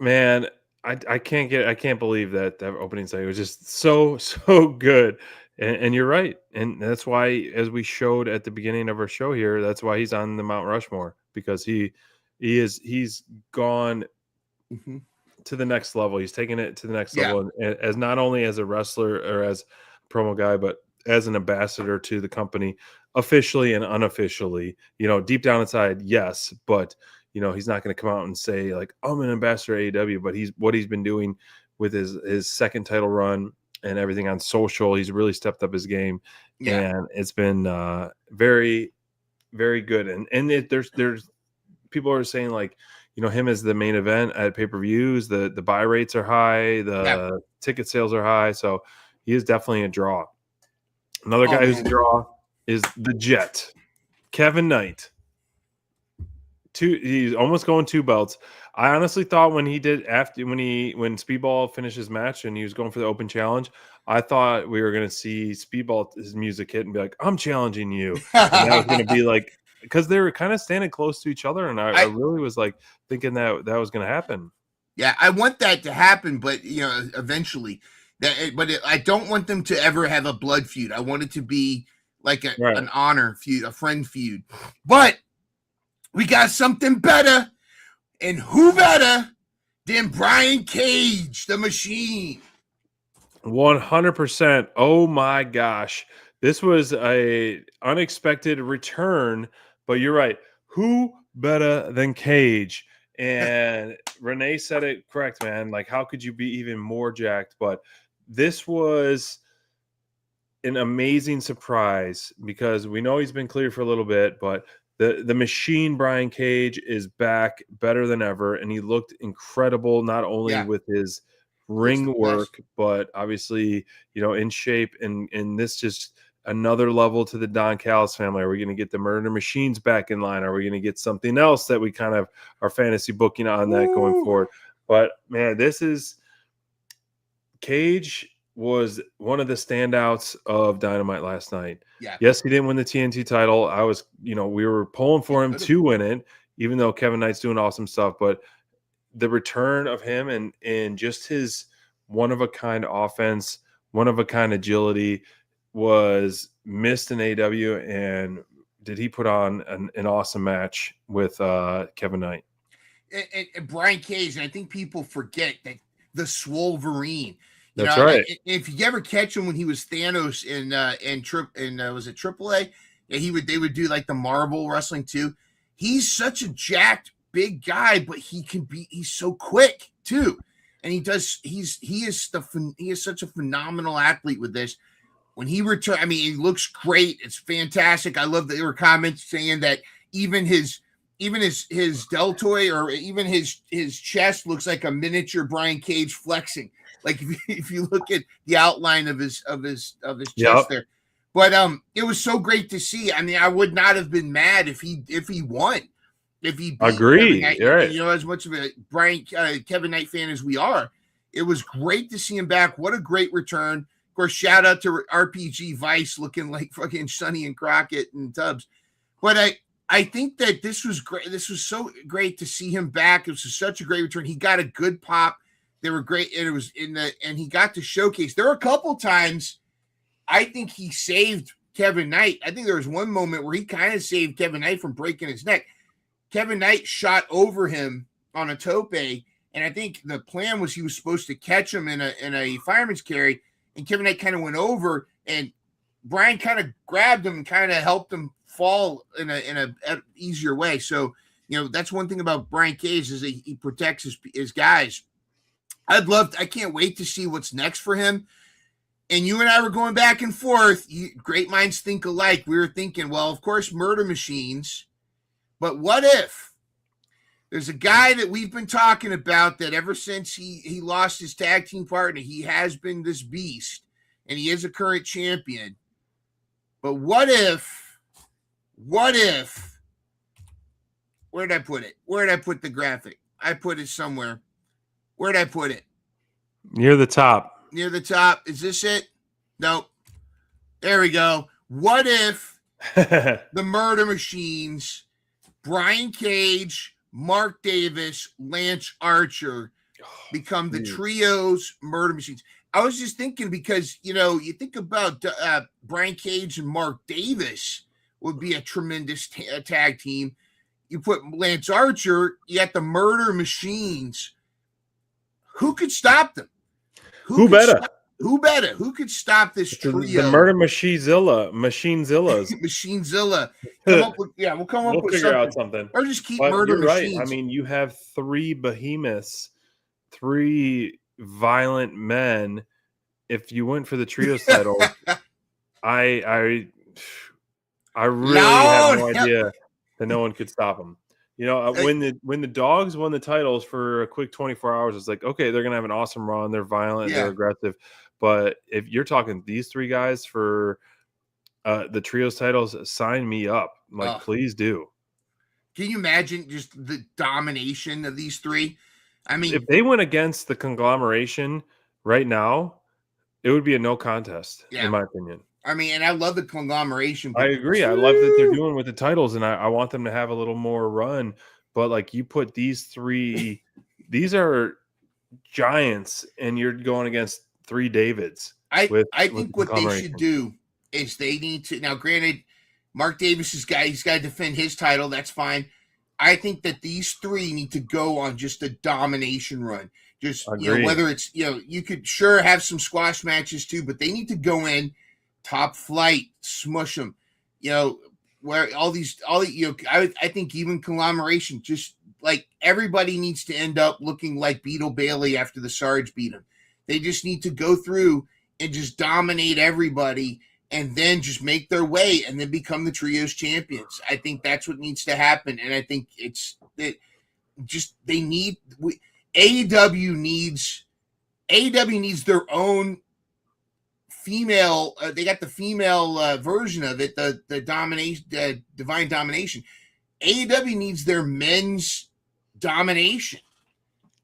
Man, I can't believe that opening segment was just so good. And you're right. And that's why, as we showed at the beginning of our show here, that's why he's on the Mount Rushmore, because he's gone to the next level. He's taken it to the next level, as not only as a wrestler or as a promo guy, but as an ambassador to the company, officially and unofficially. Deep down inside, yes, but he's not going to come out and say like, I'm an ambassador at AEW, but what he's been doing with his second title run and everything on social, he's really stepped up his game, and it's been very, very good. And there's people are saying like, him as the main event at pay-per-views, the buy rates are high, the ticket sales are high, so he is definitely a draw. Another guy who's a draw is the Jet, Kevin Knight. He's almost going 2 belts. I honestly thought when Speedball finished his match and he was going for the open challenge, I thought we were going to see Speedball, his music hit, and be like, I'm challenging you. And that was going to be like, because they were kind of standing close to each other, and I really was like thinking that was going to happen. Yeah, I want that to happen, but eventually. I don't want them to ever have a blood feud. I want it to be like an honor feud, a friend feud. But we got something better, and who better than Brian Cage, the Machine? 100%. Oh my gosh, this was a unexpected return. But you're right. Who better than Cage? And Renee said it correct, man. Like, how could you be even more jacked? But this was an amazing surprise, because we know he's been cleared for a little bit, but the Machine, Brian Cage, is back better than ever, and he looked incredible, not only with his ring work, but obviously, in shape. And this just another level to the Don Callis family. Are we going to get the Murder Machines back in line? Are we going to get something else that we kind of are fantasy booking on that going forward? But man, Cage was one of the standouts of Dynamite last night. Yeah. Yes, he didn't win the TNT title. We were pulling for him to win it, even though Kevin Knight's doing awesome stuff. But the return of him and just his one-of-a-kind offense, one-of-a-kind agility was missed in AEW. And did he put on an awesome match with Kevin Knight? And Brian Cage, and I think people forget that the Swolverine. That's right. If you ever catch him when he was Thanos in was it AAA? Yeah, they would do like the Marvel wrestling too. He's such a jacked big guy, but he's so quick too. And he is such a phenomenal athlete with this. When he returned, I mean, he looks great. It's fantastic. I love that there were comments saying that even his deltoid or even his chest looks like a miniature Brian Cage flexing. Like if you look at the outline of his chest there. But it was so great to see. I mean, I would not have been mad if he won. If he beat Agree. Knight, right. As much of a Kevin Knight fan as we are, it was great to see him back. What a great return. Of course, shout out to RPG Vice looking like fucking Sonny and Crockett and Tubbs. But I think that this was great. This was so great to see him back. It was such a great return. He got a good pop. They were great. And it was and he got to showcase. There were a couple times I think he saved Kevin Knight. I think there was one moment where he kind of saved Kevin Knight from breaking his neck. Kevin Knight shot over him on a tope, and I think the plan was he was supposed to catch him in a fireman's carry, and Kevin Knight kind of went over, and Brian kind of grabbed him and kind of helped him fall in a easier way. So, that's one thing about Brian Cage is he protects his guys. I can't wait to see what's next for him. And you and I were going back and forth. Great minds think alike. We were thinking, well, of course, Murder Machines. But what if there's a guy that we've been talking about that ever since he lost his tag team partner, he has been this beast, and he is a current champion. But what if, where did I put it? Where did I put the graphic? I put it somewhere. Where did I put it? Near the top. Near the top. Is this it? Nope. There we go. What if the Murder Machines, Brian Cage, Mark Davis, Lance Archer become the trio's Murder Machines? I was just thinking because, you think about Brian Cage and Mark Davis would be a tremendous tag team. You put Lance Archer, you got the Murder Machines. Who could stop them? Who better? Who better? Who could stop this trio? The Murder Machinezilla. Machinezilla. We'll come up with figure out something. Or just keep Murder Machines. Right. I mean, you have three behemoths, three violent men. If you went for the trios title, I really have no idea that no one could stop them. When the Dogs won the titles for a quick 24 hours, it's like, okay, they're gonna have an awesome run. They're violent, they're aggressive. But if you're talking these three guys for the trios titles, sign me up. Please do. Can you imagine just the domination of these three? I mean, if they went against the conglomeration right now, it would be a no contest, in my opinion. I mean, and I love the conglomeration. I agree. I love that they're doing with the titles, and I want them to have a little more run. But you put these three, these are giants, and you're going against three Davids. I think what they should do is they need to now. Granted, Mark Davis he's got to defend his title. That's fine. I think that these three need to go on just a domination run. Just whether it's you could sure have some squash matches too, but they need to go in. Top flight, smush them, where I think even conglomeration, just like everybody needs to end up looking like Beetle Bailey after the Sarge beat him. They just need to go through and just dominate everybody and then just make their way and then become the trios champions. I think that's what needs to happen. And I think AEW needs AEW needs their own female. They got the female version of it, the domination, divine domination. AEW needs their men's domination,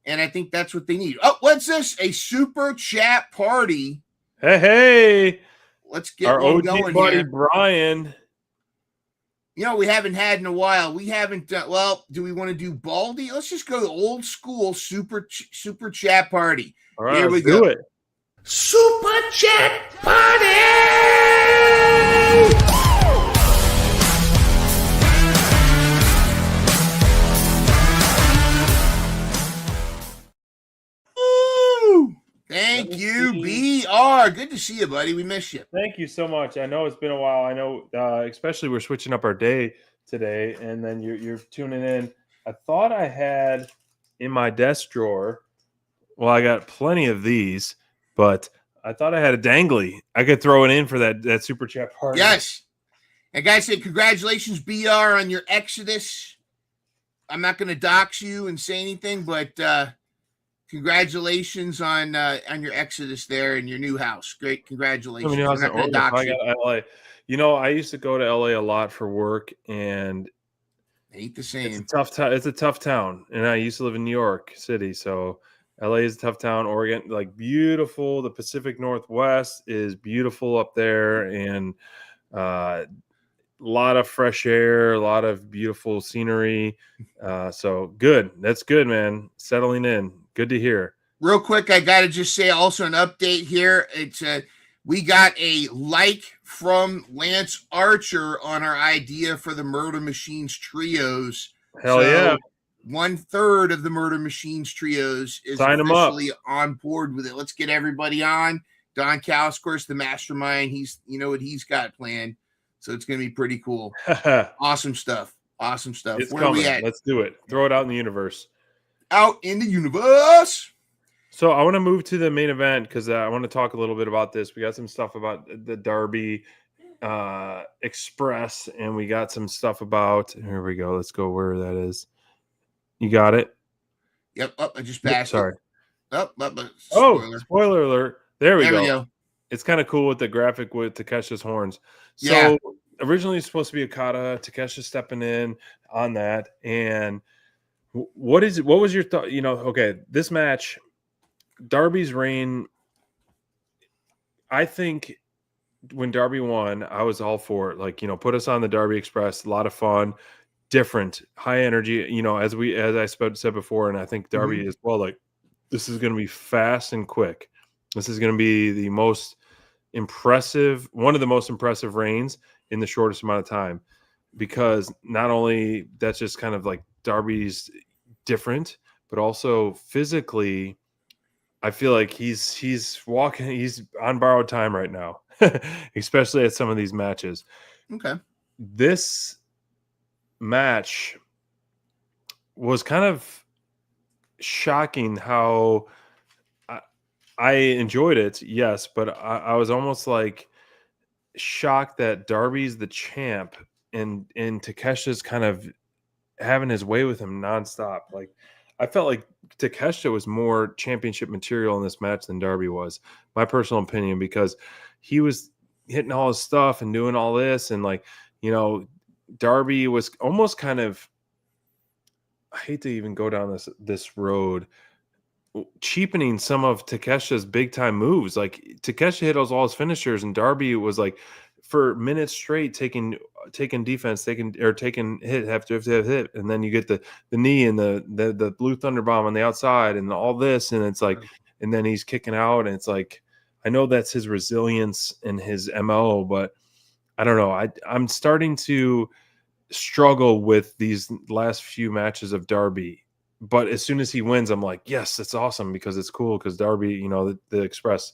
and I think that's what they need. Oh, what's this? A super chat party. Hey, let's get our one OG going buddy here. Brian. You know, we haven't had in a while. We haven't done, well, do we want to do Baldy? Let's just go old school super chat party. All right, here we let's go. do it. Super chat party! Woo! Thank you, BR. Good to see you, buddy. We miss you. Thank you so much. I know it's been a while. I know, especially we're switching up our day today, and then you're tuning in. I thought I had in my desk drawer. Well, I got plenty of these, but I thought I had a dangly. I could throw it in for that super chat party. Yes. And guys, say congratulations, BR, on your exodus. I'm not going to dox you and say anything, but congratulations on your exodus there in your new house. Great, congratulations. I got LA. You know, I used to go to LA a lot for work, and ain't the same. It's a tough town. It's a tough town, and I used to live in New York City, so LA is a tough town. Oregon, like beautiful. The Pacific Northwest is beautiful up there, and a lot of fresh air, a lot of beautiful scenery. So good. That's good, man. Settling in. Good to hear. Real quick, I got to just say also an update here. It's we got a like from Lance Archer on our idea for the Murder Machines trios. Hell yeah. 1/3 of the Murder Machines trios is officially on board with it. Let's get everybody on. Don Callis, of course, the mastermind. You know what he's got planned. So it's going to be pretty cool. Awesome stuff. Awesome stuff. It's Where coming. are we at? Let's do it. Throw it out in the universe. Out in the universe. So I want to move to the main event because I want to talk a little bit about this. We got some stuff about the Darby Express, and we got some stuff about. Here we go. Let's go where that is. You got it. Yep. I just passed. Sorry. Spoiler alert! There we go. go. It's kind of cool with the graphic with Takesha's horns. So originally it's supposed to be Okada. Takesha stepping in on that, and what was your thought? You know, okay, this match. Darby's reign, I think when Darby won, I was all for it. Like, you know, put us on the Darby Express, a lot of fun, different, high energy, you know, as I said before, and I think Darby as well, like, this is going to be fast and quick. This is going to be the most impressive, one of the most impressive reigns in the shortest amount of time, because not only that's just kind of like Darby's different, but also physically, I feel like he's walking. He's on borrowed time right now, especially at some of these matches. Okay. This match was kind of shocking how I enjoyed it, yes, but I was almost like shocked that Darby's the champ and Takesha's kind of having his way with him nonstop. Like, I felt like Takesha was more championship material in this match than Darby was, my personal opinion, because he was hitting all his stuff and doing all this. And like, you know, Darby was almost kind of, I hate to even go down this road, cheapening some of Takesha's big time moves. Like Takesha hit all his finishers, and Darby was like for minutes straight taking defense, taking hit, have to hit, and then you get the knee and the blue thunder bomb on the outside and all this, and it's like, and then he's kicking out, and it's like, I know that's his resilience and his MO, but I don't know. I'm starting to struggle with these last few matches of Darby. But as soon as he wins, I'm like, yes, it's awesome because it's cool because Darby, you know, the Express.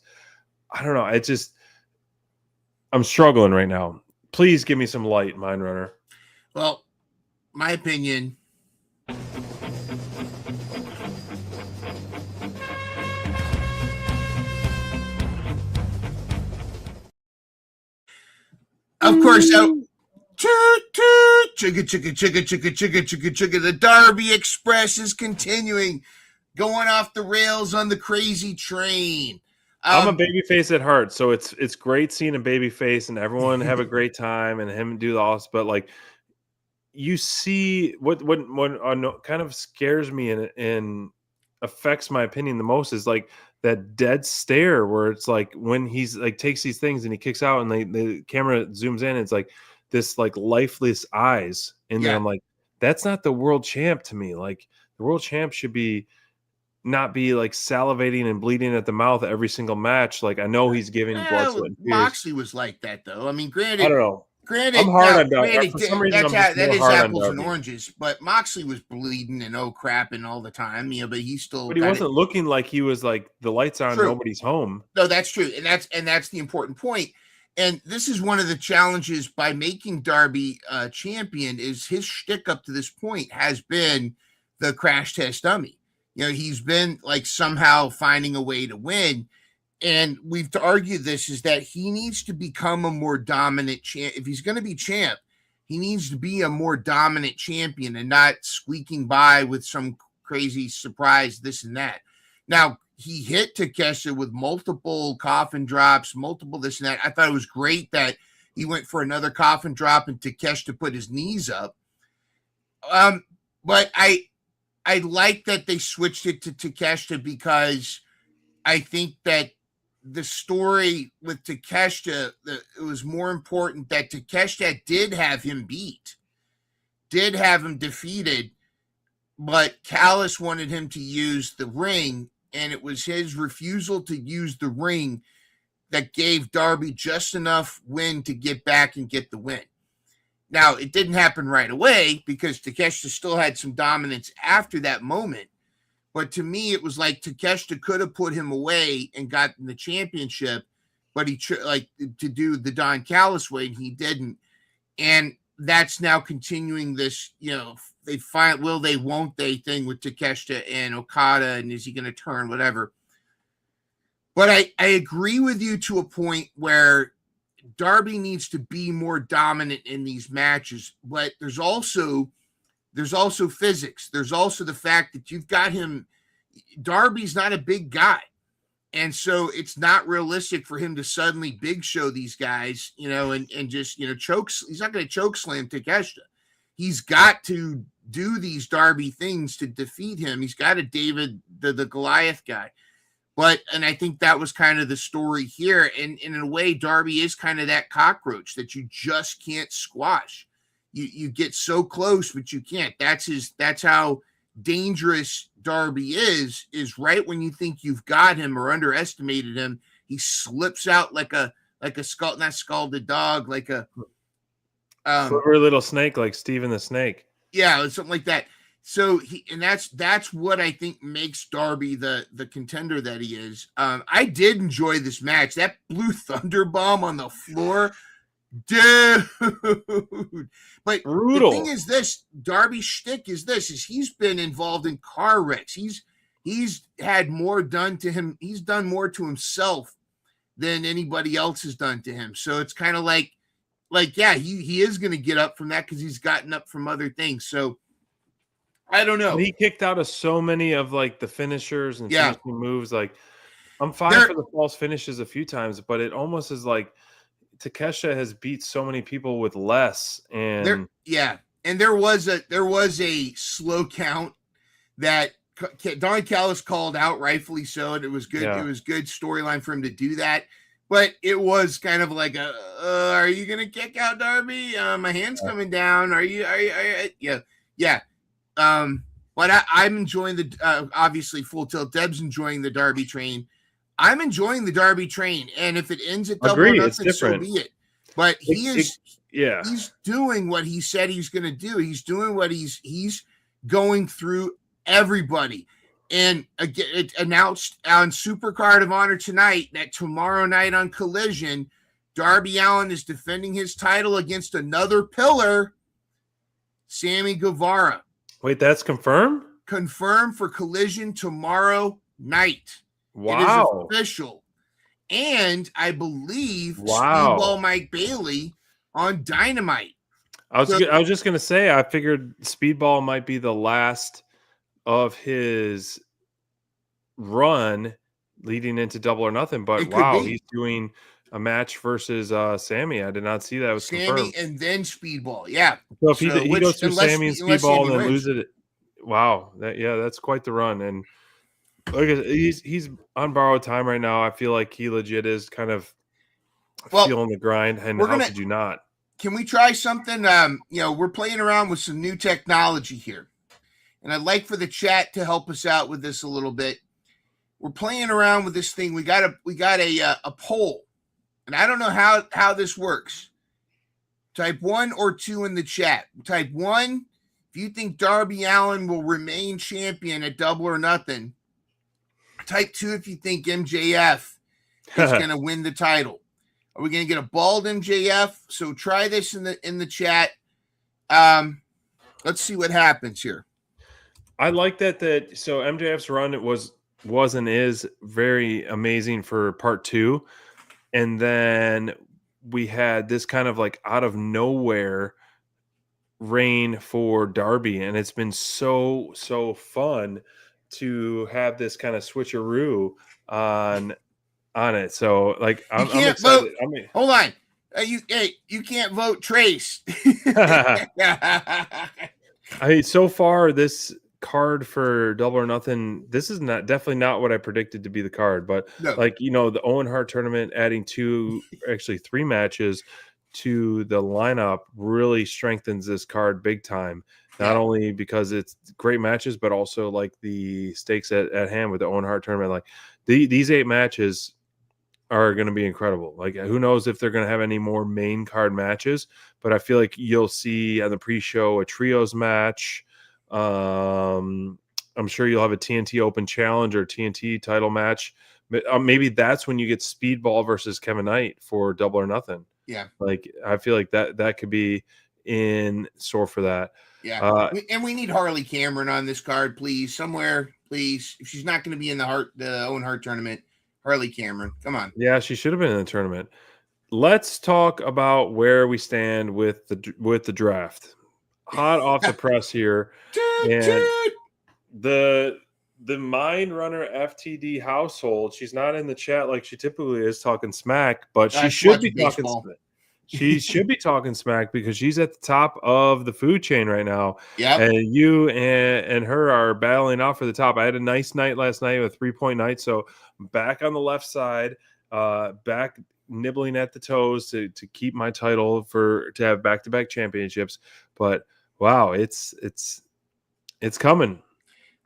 I don't know. I'm struggling right now. Please give me some light, Mind Runner. Well, my opinion. Of course, chugga. The Darby Express is continuing. going off the rails on the crazy train. I'm a babyface at heart, so it's great seeing a babyface and everyone have a great time and him do all this. But like, you see what kind of scares me and affects my opinion the most is like that dead stare where it's like when he's like takes these things and he kicks out and the camera zooms in, and it's like this like lifeless eyes, and then I'm like, that's not the world champ to me. Like the world champ should not be like salivating and bleeding at the mouth every single match. Like I know he's giving blood, sweat, and tears. Moxley was like that though. I mean, granted, I don't know. Granted, I'm hard on Darby. For some reason, that is apples and oranges. But Moxley was bleeding and crapping all the time, but he still. But he wasn't looking like he was like the lights on, nobody's home. No, that's true, and that's the important point. And this is one of the challenges by making Darby champion is his shtick up to this point has been the crash test dummy. He's been like somehow finding a way to win. And we've argued this is that he needs to become a more dominant champ. If he's going to be champ, he needs to be a more dominant champion and not squeaking by with some crazy surprise, this and that. Now, he hit Takeshita with multiple coffin drops, multiple this and that. I thought it was great that he went for another coffin drop and Takeshita put his knees up. But I like that they switched it to Takeshita because I think that the story with Takeshita, it was more important that Takeshita did have him beat, did have him defeated, but Callis wanted him to use the ring, and it was his refusal to use the ring that gave Darby just enough win to get back and get the win. Now, it didn't happen right away because Takeshita still had some dominance after that moment. But to me, it was like Takeshita could have put him away and gotten the championship, but he to do the Don Callis way, and he didn't. And that's now continuing this, they find will they, won't they thing with Takeshita and Okada, and is he going to turn, whatever. But I agree with you to a point where Darby needs to be more dominant in these matches, but there's also physics. There's also the fact that you've got him. Darby's not a big guy. And so it's not realistic for him to suddenly big show these guys, and just, chokes. He's not going to choke slam Takeshita. He's got to do these Darby things to defeat him. He's got a David, the Goliath guy. And I think that was kind of the story here. And in a way, Darby is kind of that cockroach that you just can't squash. You get so close, but you can't. That's how dangerous Darby is right when you think you've got him or underestimated him, he slips out like a not scalded dog, like a slippery little snake, like Steven the Snake. Yeah, something like that. So that's what I think makes Darby the contender that he is. I did enjoy this match. That Blue Thunder Bomb on the floor. Dude, but brutal. The thing is this, Darby's shtick is he's been involved in car wrecks. He's had more done to him. He's done more to himself than anybody else has done to him. So it's kind of like, yeah, he is going to get up from that because he's gotten up from other things. So I don't know. And he kicked out of so many of like the finishers and finishing moves. Like I'm fine for the false finishes a few times, but it almost is like Takeshita has beat so many people with less, and and there was a slow count that Don Callis called out, rightfully so, and it was good. It was good storyline for him to do that, but it was kind of like are you gonna kick out Darby? My hand's coming down. Are you? Yeah. But I'm enjoying the obviously Full Tilt. Deb's enjoying the Darby train. I'm enjoying the Darby train, and if it ends at double or nothing, so be it. But he's doing what he said he's going to do. He's doing what he's going through everybody. And again, it announced on Supercard of Honor tonight that tomorrow night on Collision, Darby Allin is defending his title against another pillar, Sammy Guevara. Wait, that's confirmed? Confirmed for Collision tomorrow night. Wow. It is official. And I believe Speedball Mike Bailey on Dynamite. I was just going to say, I figured Speedball might be the last of his run leading into Double or Nothing. But It could be. he's doing a match versus Sammy. I did not see that. It was Sammy confirmed. and then Speedball. Yeah. So if he goes through Sammy and Speedball and then wins. loses it, wow, that's quite the run. And look, he's on borrowed time right now. I feel like he legit is kind of feeling the grind. And how could you not? Can we try something? We're playing around with some new technology here, and I'd like for the chat to help us out with this a little bit. We're playing around with this thing. We got a poll, and I don't know how this works. Type 1 or 2 in the chat. Type 1 if you think Darby Allin will remain champion at Double or Nothing. Type 2 if you think MJF is going to win the title. Are we going to get a bald MJF? So try this in the chat. Let's see what happens here. I like that. So MJF's run was and is very amazing for part 2, and then we had this kind of like out of nowhere reign for Darby, and it's been so fun to have this kind of switcheroo on it. So like I'm excited. Vote. Hold on. You can't vote Trace. So far this card for Double or Nothing, this is definitely not what I predicted to be the card, but no. The Owen Hart tournament adding 3 matches to the lineup really strengthens this card big time. Not only because it's great matches, but also like the stakes at hand with the Owen Hart tournament. Like these 8 matches are going to be incredible. Like who knows if they're going to have any more main card matches, but I feel like you'll see on the pre-show a trios match. I'm sure you'll have a TNT Open Challenge or TNT title match. Maybe that's when you get Speedball versus Kevin Knight for Double or Nothing. Yeah. Like I feel like that could be in store for that. Yeah. And we need Harley Cameron on this card, please. Somewhere, please. If she's not going to be in the Owen Hart tournament, Harley Cameron. Come on. Yeah, she should have been in the tournament. Let's talk about where we stand with the draft. Hot off the press here. And the Mind Runner FTD household, she's not in the chat like she typically is talking smack, but she should be talking smack. She should be talking smack because she's at the top of the food chain right now. Yeah. And you and her are battling out for the top. I had a nice night last night, a 3-point night. So back on the left side, back nibbling at the toes to keep my title to have back-to-back championships. But wow, it's coming.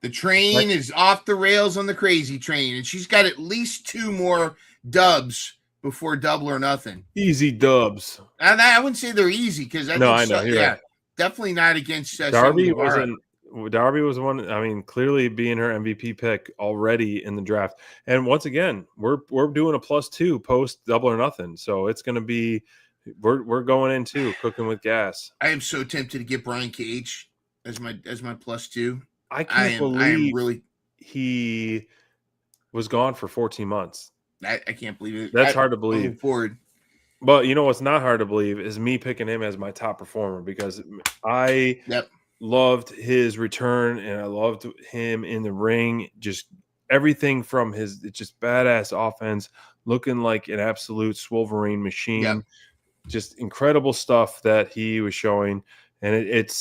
The train is off the rails on the crazy train, and she's got at least 2 more dubs before Double or Nothing. Easy dubs. And I wouldn't say they're easy because I know. You're right. Definitely not against Darby was one. I mean, clearly being her MVP pick already in the draft. And once again, we're doing a +2 post Double or Nothing, so it's going to be we're going into cooking with gas. I am so tempted to get Brian Cage as my +2. I can't believe he was gone for 14 months. I can't believe it. That's hard to believe. Moving forward. But you know what's not hard to believe is me picking him as my top performer because I loved his return and I loved him in the ring. Just everything from his just badass offense, looking like an absolute Wolverine machine. Yep. Just incredible stuff that he was showing, and it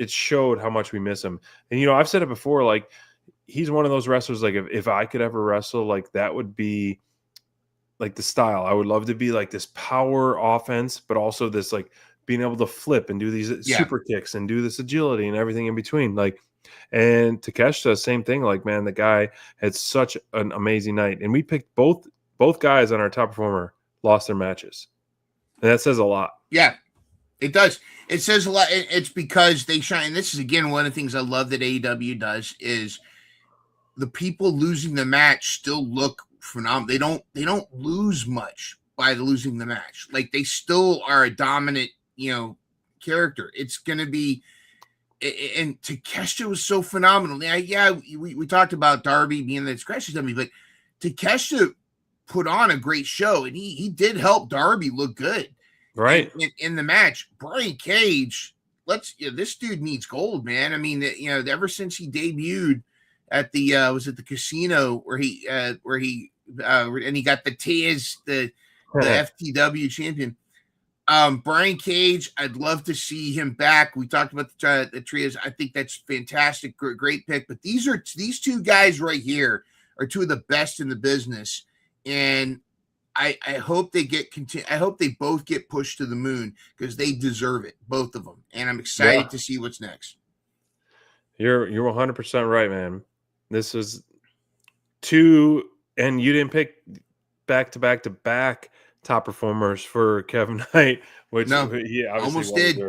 showed how much we miss him. And I've said it before, like he's one of those wrestlers. Like if I could ever wrestle, like that would be like the style. I would love to be like this power offense, but also this like being able to flip and do these super kicks and do this agility and everything in between. Like, and Takeshita, same thing. Like, man, the guy had such an amazing night, and we picked both guys on our top performer lost their matches, and that says a lot. Yeah, it does. It says a lot. It's because they shine. This is again one of the things I love that AEW does is the people losing the match still look phenomenal. They don't lose much by losing the match. Like they still are a dominant, character. It's going to be, and Takeshita was so phenomenal. We talked about Darby being the scratchy dummy, but Takeshita put on a great show, and he did help Darby look good. Right. In the match. Brian Cage, this dude needs gold, man. I mean, ever since he debuted at the was it the casino where he and he got the Taz, the FTW champion. Brian Cage, I'd love to see him back. We talked about the trios. I think that's fantastic, great pick. But these two guys right here are two of the best in the business, and I hope they I hope they both get pushed to the moon because they deserve it, both of them. And I'm excited to see what's next. You're 100% right, man. This is two, and you didn't pick back to back top performers for Kevin Knight, which he almost did.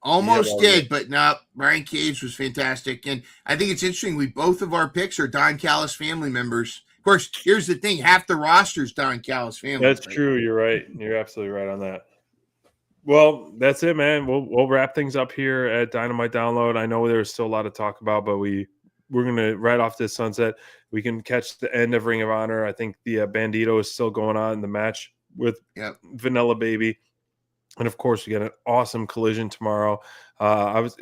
Almost did, but no, Brian Cage was fantastic. And I think it's interesting. Both of our picks are Don Callis family members. Of course, here's the thing. Half the roster's Don Callis family. That's true. You're right. You're absolutely right on that. Well, that's it, man. We'll wrap things up here at Dynamite Download. I know there's still a lot to talk about, but we're going to right off this sunset. We can catch the end of Ring of Honor. I think the Bandito is still going on in the match with Vanilla Baby. And, of course, we got an awesome Collision tomorrow. I was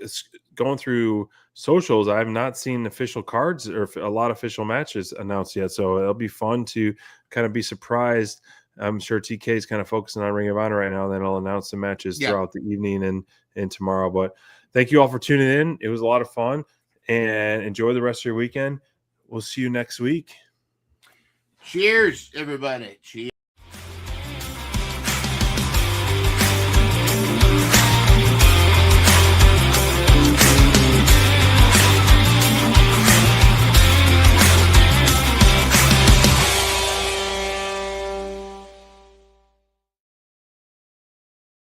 going through socials. I have not seen official cards or a lot of official matches announced yet, so it'll be fun to kind of be surprised. I'm sure TK is kind of focusing on Ring of Honor right now, and then I'll announce the matches throughout the evening and tomorrow. But thank you all for tuning in. It was a lot of fun, and enjoy the rest of your weekend. We'll see you next week. Cheers, everybody. Cheers.